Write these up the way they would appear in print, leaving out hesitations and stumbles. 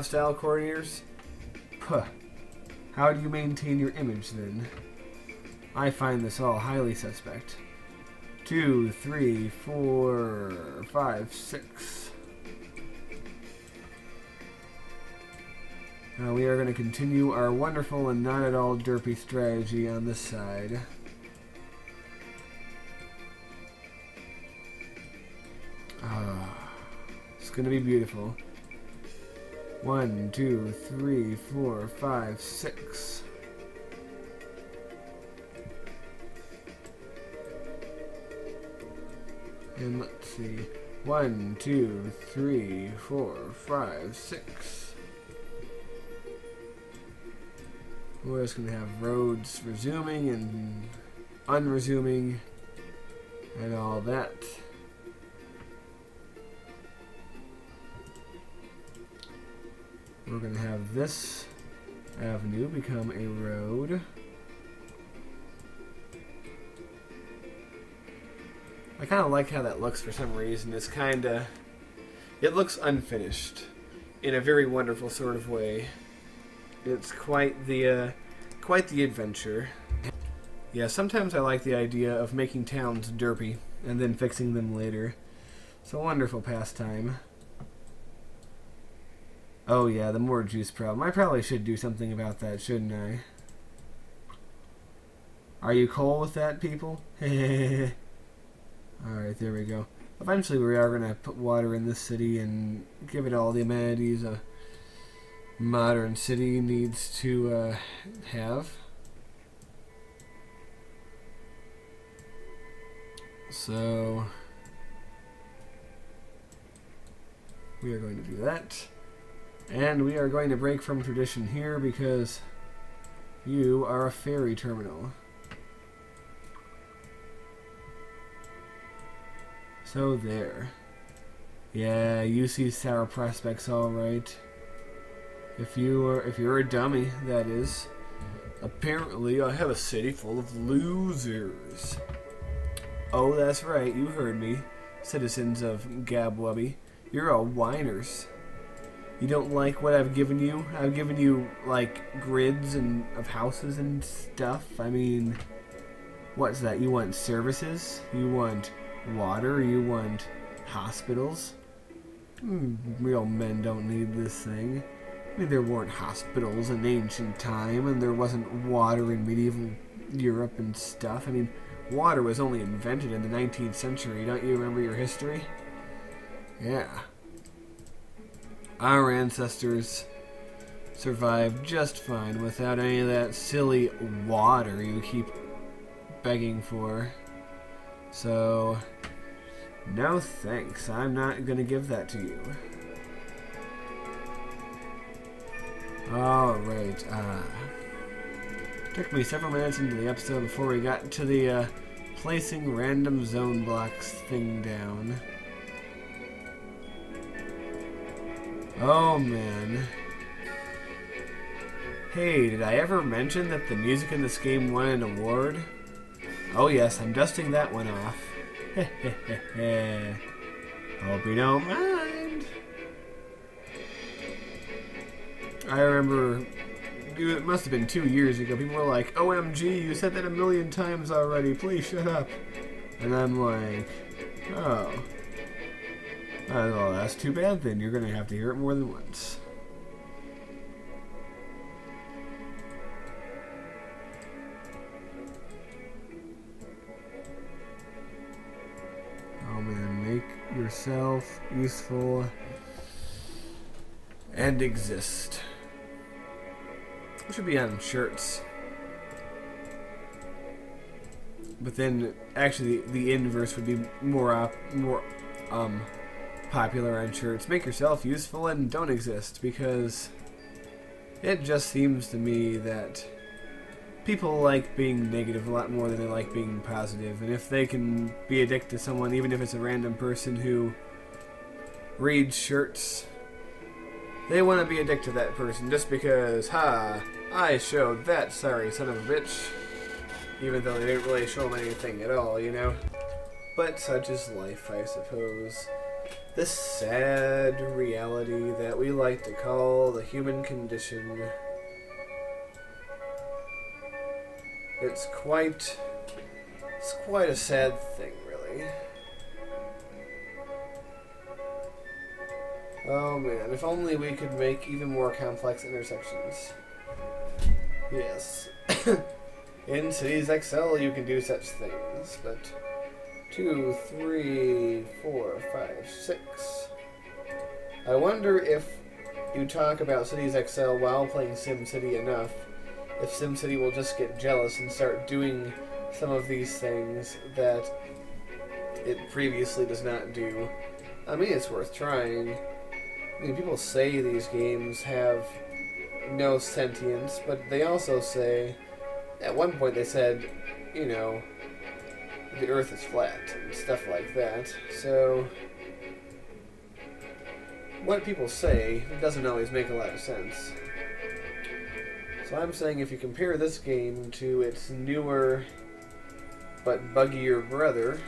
have style coordinators? Puh. How do you maintain your image then? I find this all highly suspect. 2, 3, 4, 5, 6. Now we are going to continue our wonderful and not at all derpy strategy on this side. It's going to be beautiful. 1, 2, 3, 4, 5, 6. And let's see. 1, 2, 3, 4, 5, 6. We're just going to have roads resuming and unresuming and all that. We're going to have this avenue become a road. I kind of like how that looks for some reason. It's kind of... It looks unfinished in a very wonderful sort of way. It's quite the adventure. Yeah, sometimes I like the idea of making towns derpy and then fixing them later. It's a wonderful pastime. Oh yeah, the more juice problem. I probably should do something about that, shouldn't I? Are you cool with that, people? Alright, there we go. Eventually we are going to put water in this city and give it all the amenities a modern city needs to have. So we are going to do that. And we are going to break from tradition here because you are a ferry terminal. So there. Yeah, you see sour prospects all right. If you're a dummy, that is. Apparently I have a city full of losers. Oh, that's right, you heard me. Citizens of Gabwuby. You're all whiners. You don't like what I've given you? I've given you, like, grids and of houses and stuff. I mean, what's that? You want services? You want water? You want hospitals? Real men don't need this thing. I mean, there weren't hospitals in ancient time, and there wasn't water in medieval Europe and stuff. I mean, water was only invented in the 19th century. Don't you remember your history? Yeah. Our ancestors survived just fine without any of that silly water you keep begging for. So, no thanks. I'm not going to give that to you. Alright, took me several minutes into the episode before we got to the placing random zone blocks thing down. Oh man. Hey, did I ever mention that the music in this game won an award? Oh yes, I'm dusting that one off. Heh. Hope you don't mind. I remember, it must have been 2 years ago, people were like, OMG, you said that 1,000,000 times already, please shut up. And I'm like, oh. Well, that's too bad then. You're going to have to hear it more than once. Oh man, make yourself useful and exist. It should be on shirts. But then, actually, the inverse would be more popular on shirts. Make yourself useful and don't exist, because it just seems to me that people like being negative a lot more than they like being positive. And if they can be addicted to someone, even if it's a random person who reads shirts, they want to be addicted to that person just because, I showed that sorry son of a bitch. Even though they didn't really show them anything at all, you know? But such is life, I suppose. This sad reality that we like to call the human condition. It's quite a sad thing, really. Oh man, if only we could make even more complex intersections. Yes. In Cities XL you can do such things, but 2, 3, 4, 5, 6. I wonder if you talk about Cities XL while playing SimCity enough, if SimCity will just get jealous and start doing some of these things that it previously does not do. I mean, it's worth trying. I mean, people say these games have no sentience, but they also say, at one point they said, you know, the Earth is flat and stuff like that. So, what people say doesn't always make a lot of sense. So I'm saying if you compare this game to its newer but buggier brother,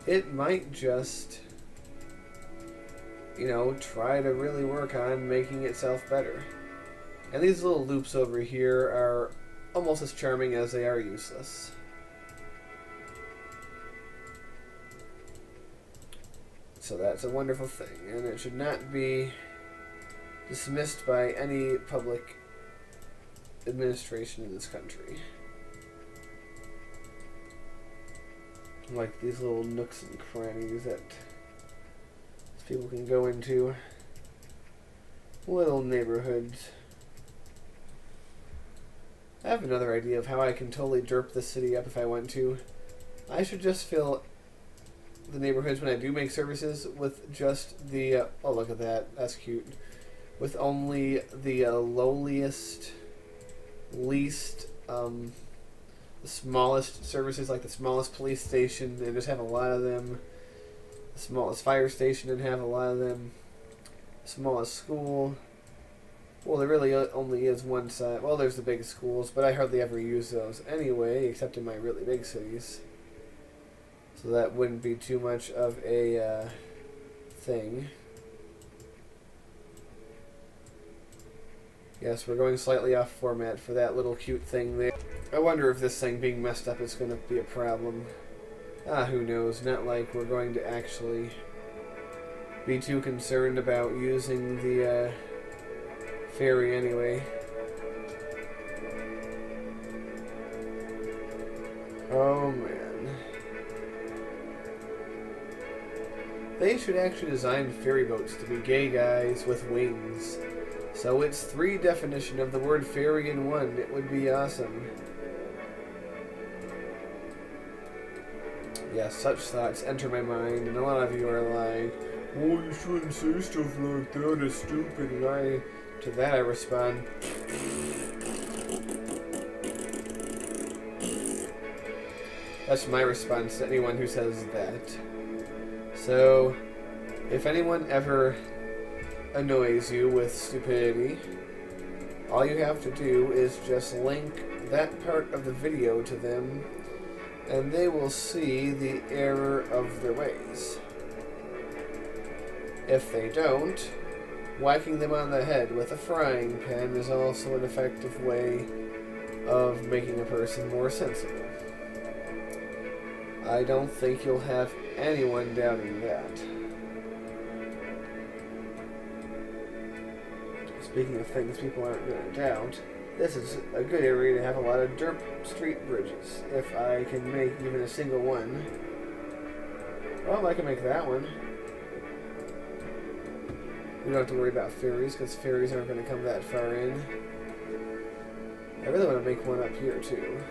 it might just, you know, try to really work on making itself better. And these little loops over here are almost as charming as they are useless. So that's a wonderful thing, and it should not be dismissed by any public administration in this country. Like these little nooks and crannies that people can go into. Little neighborhoods. I have another idea of how I can totally derp this city up if I want to. I should just fill the neighborhoods when I do make services with just the, oh look at that, that's cute, with only the lowliest, least, the smallest services, like the smallest police station, and just have a lot of them, the smallest fire station and have a lot of them, the smallest school. Well, there really only is one side. Well, there's the big schools, but I hardly ever use those anyway, except in my really big cities. So that wouldn't be too much of a thing. Yes, we're going slightly off format for that little cute thing there. I wonder if this thing being messed up is going to be a problem. Who knows. Not like we're going to actually be too concerned about using the ferry anyway. Oh man. They should actually design ferry boats to be gay guys with wings. So it's 3 definition of the word ferry in 1. It would be awesome. Yes, such thoughts enter my mind, and a lot of you are like, oh, you shouldn't say stuff like that, it's stupid, and to that I respond, that's my response to anyone who says that. So, if anyone ever annoys you with stupidity, all you have to do is just link that part of the video to them, and they will see the error of their ways. If they don't, whacking them on the head with a frying pan is also an effective way of making a person more sensible. I don't think you'll have anyone doubting that. Speaking of things people aren't going to doubt, this is a good area to have a lot of dirt street bridges, if I can make even a single one. Well, I can make that one. We don't have to worry about ferries, because ferries aren't going to come that far in. I really want to make one up here, too.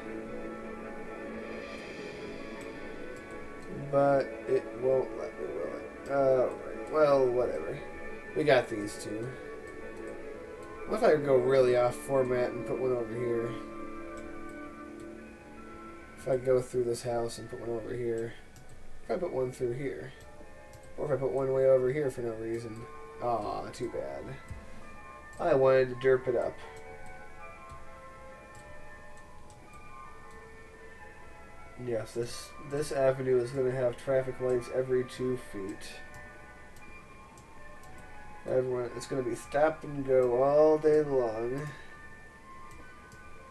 But it won't let me, will it? Alright, well, whatever. We got these two. What if I go really off format and put one over here? If I go through this house and put one over here. If I put one through here. Or if I put one way over here for no reason. Aw, too bad. I wanted to derp it up. Yes, this avenue is going to have traffic lights every 2 feet. Everyone, it's going to be stop and go all day long.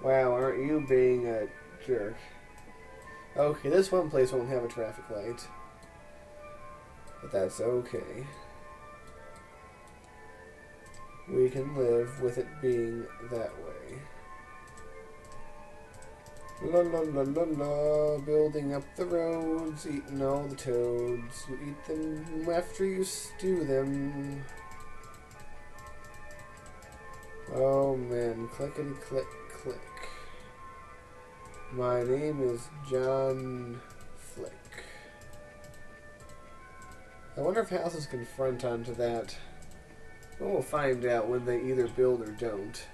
Wow, aren't you being a jerk? Okay, this one place won't have a traffic light. But that's okay. We can live with it being that way. La la la la la, building up the roads, eating all the toads. You eat them after you stew them. Oh man, clickety click click. My name is John Flick. I wonder if houses can front onto that. Well, we'll find out when they either build or don't.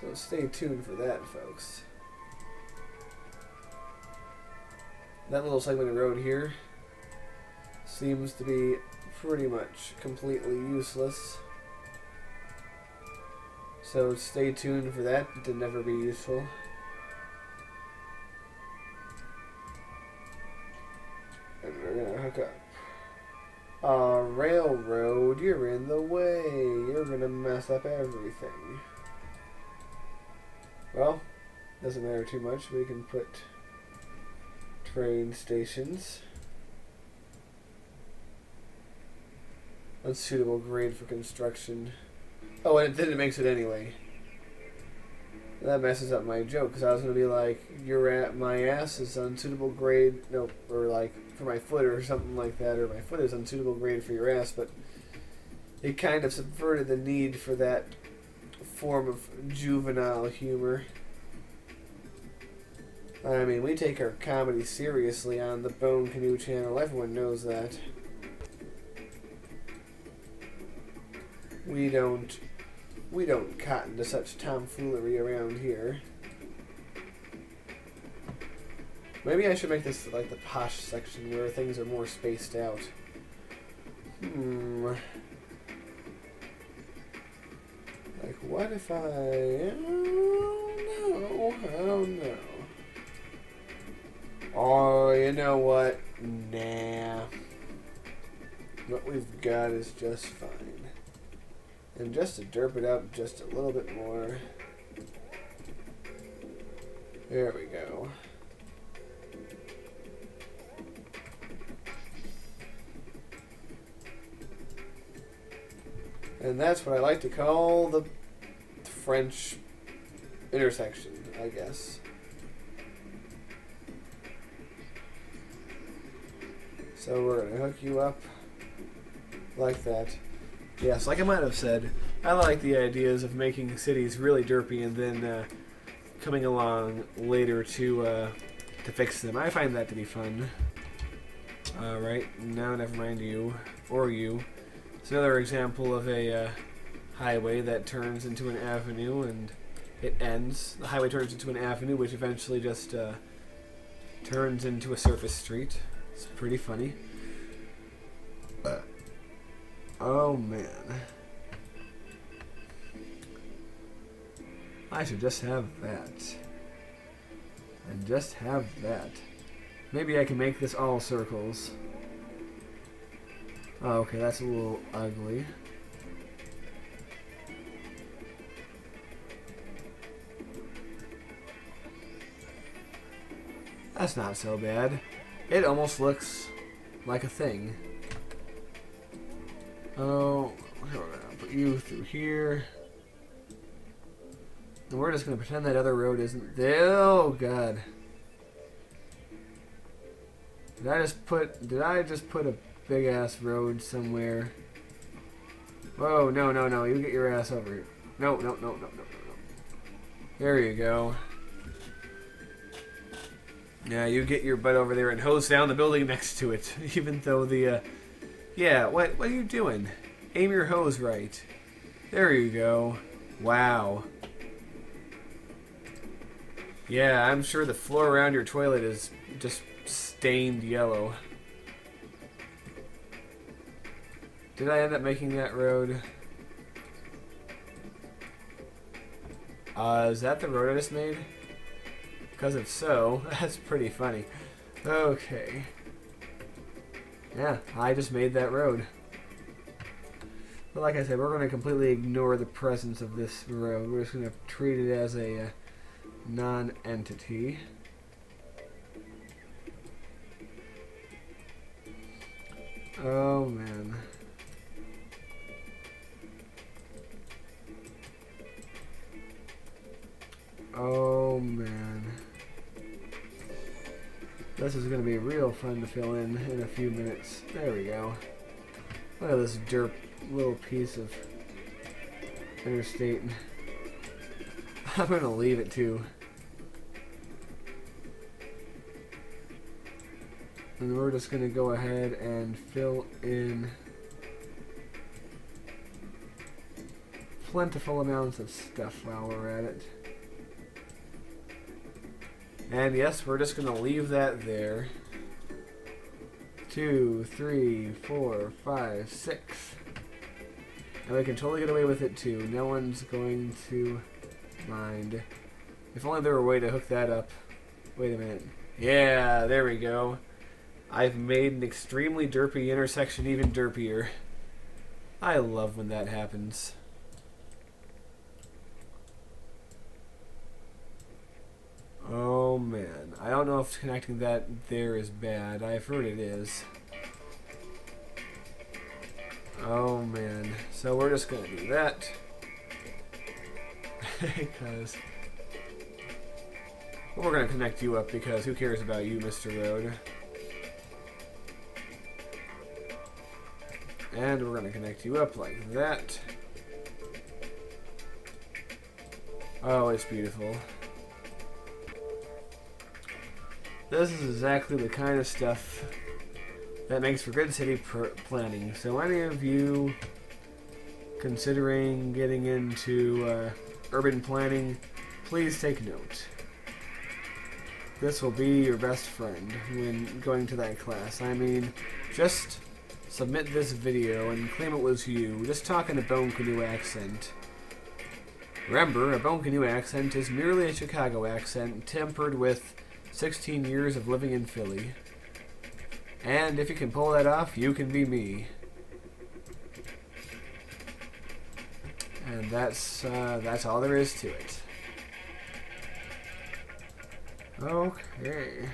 So stay tuned for that, folks. That little segment of road here seems to be pretty much completely useless. So stay tuned for that to never be useful. And we're gonna hook up. Railroad, you're in the way. You're gonna mess up everything. Well, doesn't matter too much. We can put train stations. Unsuitable grade for construction. Oh, and then it makes it anyway. That messes up my joke, because I was going to be like, my ass is unsuitable grade, nope, or like, for my foot or something like that, or my foot is unsuitable grade for your ass, but it kind of subverted the need for that form of juvenile humor. I mean, we take our comedy seriously on the Bone Canoe channel, everyone knows that. We don't cotton to such tomfoolery around here. Maybe I should make this like the posh section where things are more spaced out. Like, what if I don't know. Oh, you know what? Nah. What we've got is just fine. And just to derp it up just a little bit more. There we go. And that's what I like to call the French intersection, I guess. So we're going to hook you up like that. Yes, like I might have said, I like the ideas of making cities really derpy and then coming along later to fix them. I find that to be fun. Right, now never mind you, or you. It's another example of a highway that turns into an avenue and it ends. The highway turns into an avenue which eventually just turns into a surface street. It's pretty funny. Oh man. I should just have that. And just have that. Maybe I can make this all circles. Oh, okay, that's a little ugly. That's not so bad. It almost looks like a thing. Oh, we're gonna put you through here. And we're just gonna pretend that other road isn't there. Oh god. Did I just put a big ass road somewhere? Whoa, no, no, no, you get your ass over here. No, no, no, no, no, no, no. There you go. Yeah, you get your butt over there and hose down the building next to it. Even though the, yeah, what are you doing? Aim your hose right. There you go. Wow. Yeah, I'm sure the floor around your toilet is just stained yellow. Did I end up making that road? Is that the road I just made? Because if so, that's pretty funny. Okay. Yeah, I just made that road. But like I said, we're going to completely ignore the presence of this road. We're just going to treat it as a non-entity. Oh, man. Oh, man. This is going to be real fun to fill in a few minutes. There we go. Look at this derp little piece of interstate. I'm going to leave it too. And we're just going to go ahead and fill in plentiful amounts of stuff while we're at it. And yes, we're just going to leave that there. 2, 3, 4, 5, 6. And we can totally get away with it too. No one's going to mind. If only there were a way to hook that up. Wait a minute. Yeah, there we go. I've made an extremely derpy intersection even derpier. I love when that happens. Oh man, I don't know if connecting that there is bad. I've heard it is. Oh man, so we're just gonna do that. Because we're gonna connect you up because who cares about you, Mr. Road? And we're gonna connect you up like that. Oh, it's beautiful. This is exactly the kind of stuff that makes for good city planning. So any of you considering getting into urban planning, please take note. This will be your best friend when going to that class. I mean, just submit this video and claim it was you. Just talk in a Bone Canoe accent. Remember, a Bone Canoe accent is merely a Chicago accent tempered with 16 years of living in Philly. And if you can pull that off, you can be me. And that's all there is to it. Okay.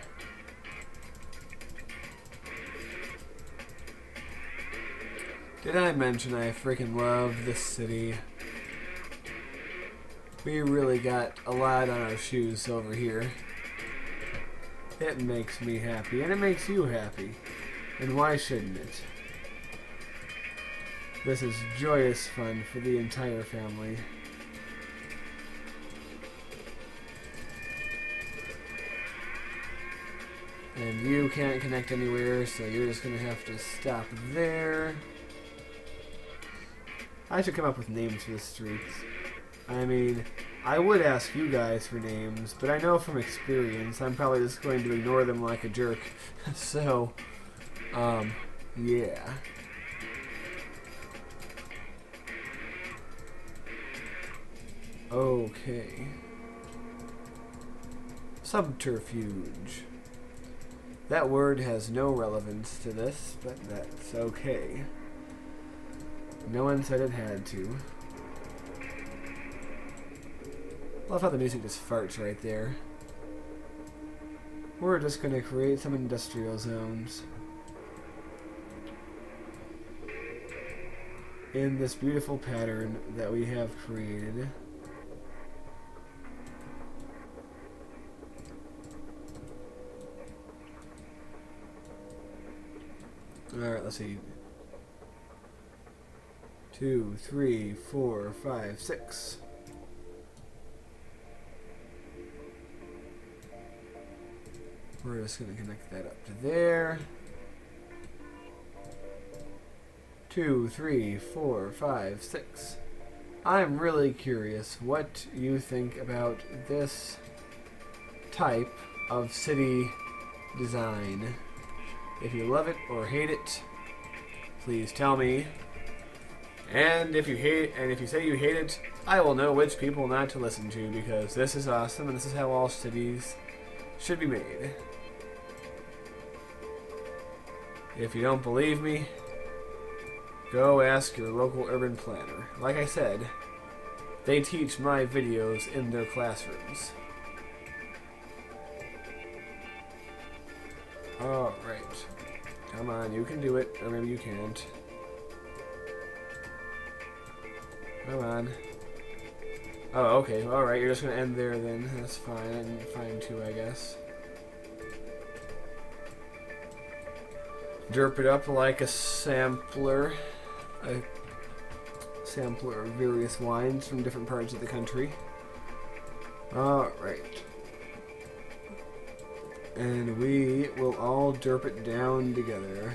Did I mention I freaking love this city? We really got a lot on our shoes over here. It makes me happy, and it makes you happy. And why shouldn't it? This is joyous fun for the entire family. And you can't connect anywhere, so you're just going to have to stop there. I should come up with names for the streets. I mean, I would ask you guys for names, but I know from experience I'm probably just going to ignore them like a jerk. So, yeah. Okay. Subterfuge. That word has no relevance to this, but that's okay. No one said it had to. Love how the music just farts right there. We're just going to create some industrial zones in this beautiful pattern that we have created. Alright, let's see. 2, 3, 4, 5, 6. We're just going to connect that up to there. 2, 3, 4, 5, 6. I'm really curious what you think about this type of city design. If you love it or hate it, please tell me. And if you say you hate it, I will know which people not to listen to, because this is awesome and this is how all cities should be made. If you don't believe me, go ask your local urban planner. Like I said, they teach my videos in their classrooms. Alright. Come on, you can do it. Or maybe you can't. Come on. Oh, okay. Alright, you're just gonna end there then. That's fine. And fine too, I guess. Derp it up like a sampler. A sampler of various wines from different parts of the country. Alright. And we will all derp it down together.